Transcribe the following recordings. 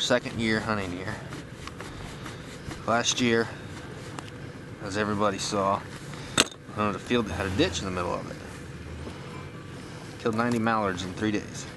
second year hunting here. Last year, as everybody saw, we hunted a field that had a ditch in the middle of it. Killed 90 mallards in 3 days.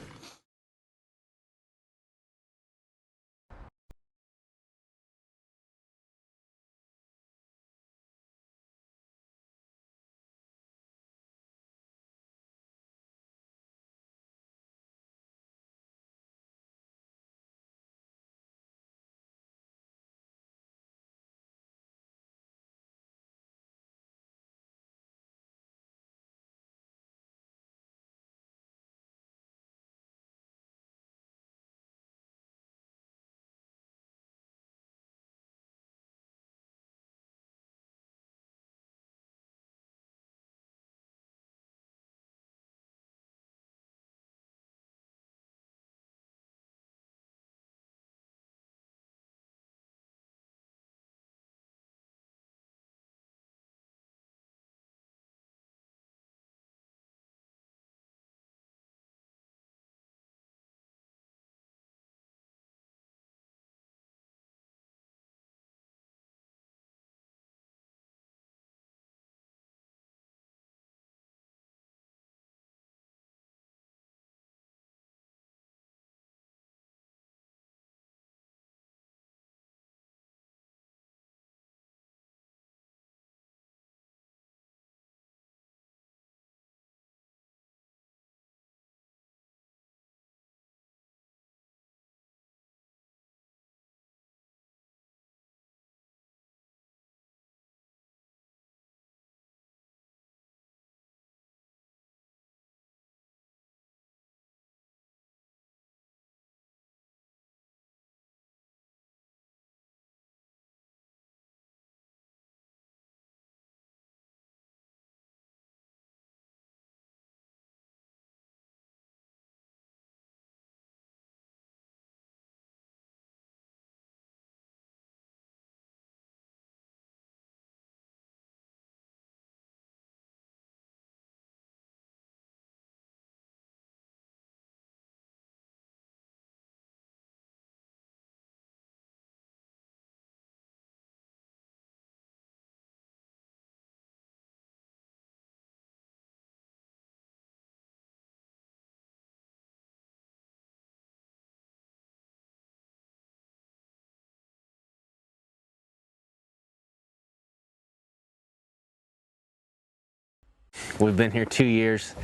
We've been here 2 years,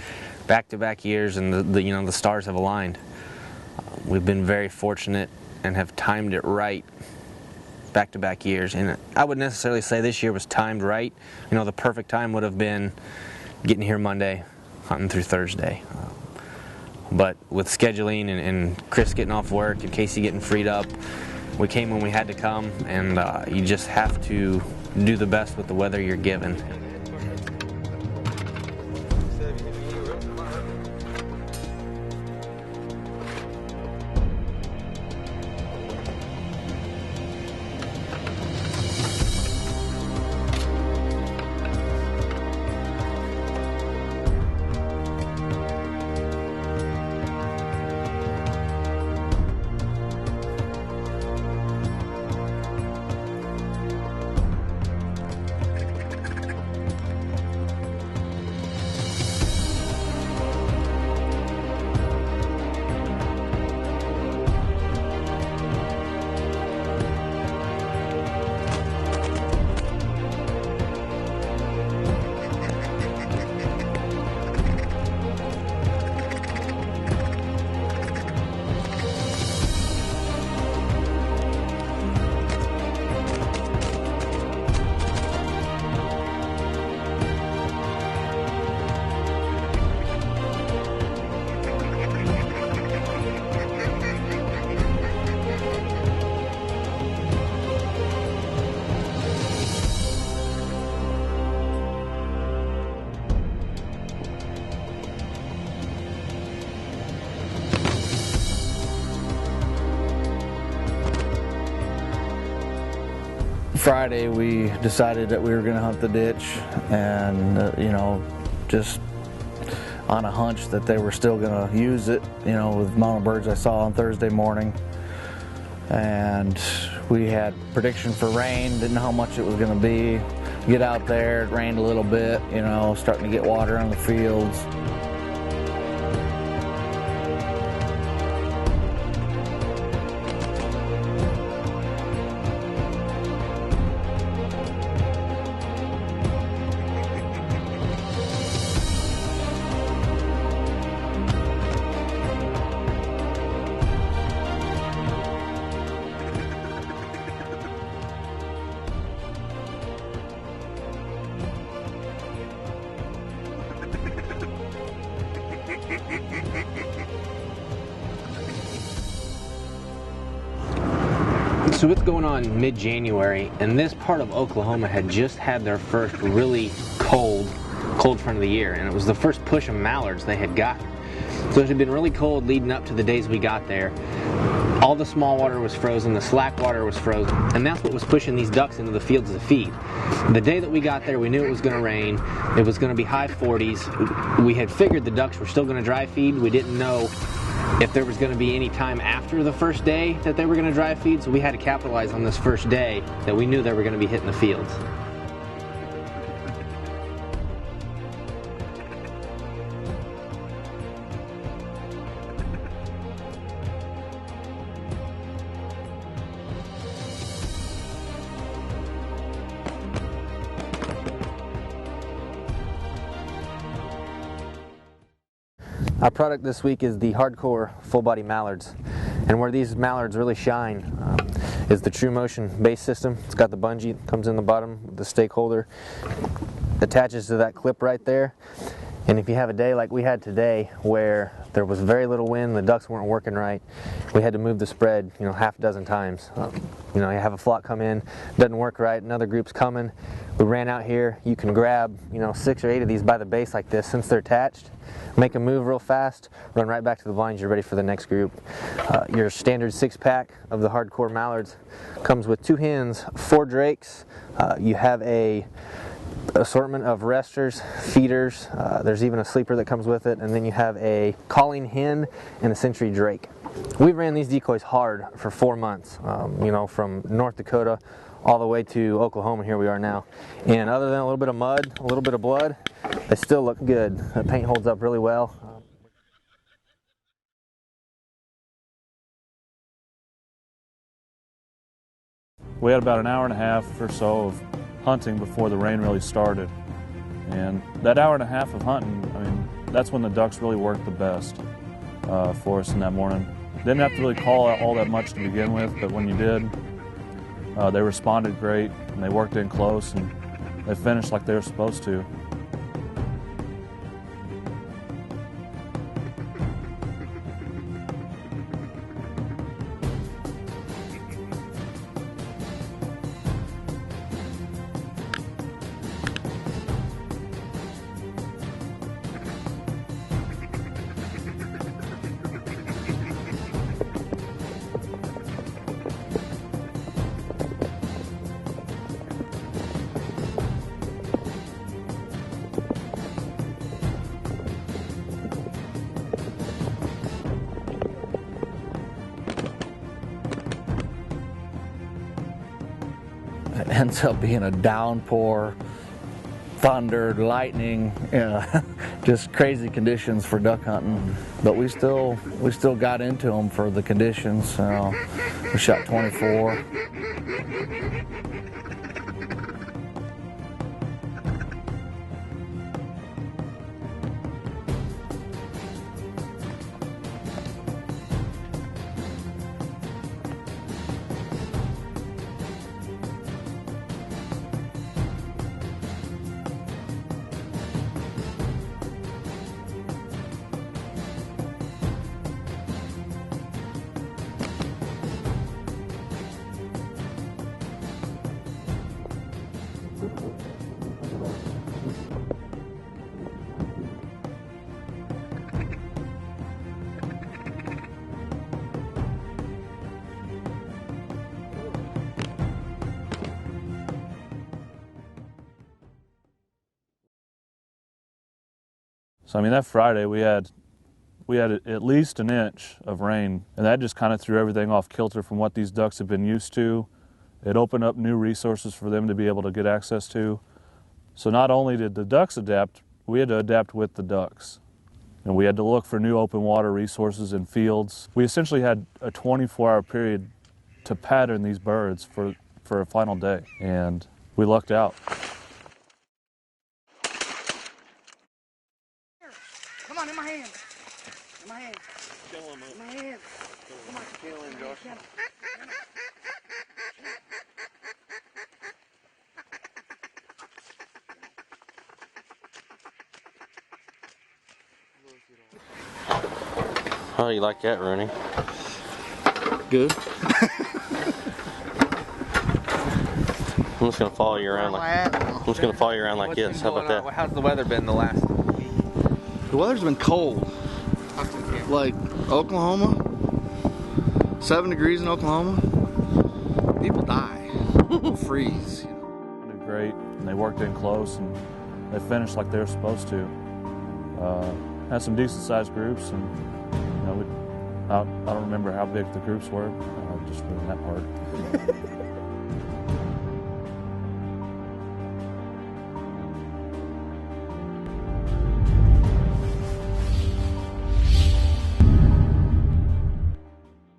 back-to-back years, and the stars have aligned. We've been very fortunate and have timed it right back-to-back years. And I wouldn't necessarily say this year was timed right. The perfect time would have been getting here Monday, hunting through Thursday. But with scheduling and Chris getting off work and Casey getting freed up, we came when we had to come, and you just have to do the best with the weather you're given. Friday we decided that we were going to hunt the ditch, and just on a hunch that they were still going to use it, with the amount of birds I saw on Thursday morning. and we had prediction for rain, didn't know how much it was going to be. Get out there, it rained a little bit, you know, starting to get water on the fields. So it's going on mid-January, and this part of Oklahoma had just had their first really cold front of the year, and it was the first push of mallards they had got. So it had been really cold leading up to the days we got there. All the small water was frozen, the slack water was frozen, and that's what was pushing these ducks into the fields to feed. The day that we got there, we knew it was going to rain. It was going to be high 40s. We had figured the ducks were still going to dry feed. We didn't know if there was going to be any time after the first day that they were going to dry feed, so we had to capitalize on this first day that we knew they were going to be hitting the fields. Our product this week is the hardcore full body mallards, and where these mallards really shine is the True Motion base system. It's got the bungee, comes in the bottom, the stake holder attaches to that clip right there, and if you have a day like we had today where there was very little wind, the ducks weren't working right, we had to move the spread, you know, half a dozen times. You know, you have a flock come in, doesn't work right, another group's coming. We ran out here. You can grab, you know, 6 or 8 of these by the base like this. Since they're attached, make them move real fast, run right back to the blinds, you're ready for the next group. Your standard 6-pack of the hardcore mallards comes with 2 hens, 4 drakes. You have a assortment of resters, feeders, there's even a sleeper that comes with it, and then you have a calling hen and a century drake. We ran these decoys hard for 4 months, you know, from North Dakota all the way to Oklahoma. Here we are now, and other than a little bit of mud, a little bit of blood, they still look good. The paint holds up really well. We had about an hour and a half or so of hunting before the rain really started, and that hour and a half of hunting, I mean, that's when the ducks really worked the best for us in that morning. Didn't have to really call out all that much to begin with, but when you did, they responded great, and they worked in close, and they finished like they were supposed to. It ends up being a downpour, thunder, lightning, you know, just crazy conditions for duck hunting. But we still got into them for the conditions. We shot 24. So I mean, that Friday we had we had at least an inch of rain, and that just kind of threw everything off kilter from what these ducks have been used to. It opened up new resources for them to be able to get access to. So not only did the ducks adapt, we had to adapt with the ducks. And we had to look for new open water resources in fields. We essentially had a 24-hour period to pattern these birds for a final day, and we lucked out. Come on, in my hand. In my hand. Kill him. In my hand. Come on. Kill him, Josh. How do you like that, Rooney? Good. I'm just gonna follow you around I'm just gonna follow you around like this. How about that? How's the weather been the last week? The weather's been cold. Like Oklahoma, 7 degrees in Oklahoma. People die. People freeze. They did great, and they worked in close, and they finished like they were supposed to. Had some decent-sized groups, and you know, I don't remember how big the groups were, just for that part.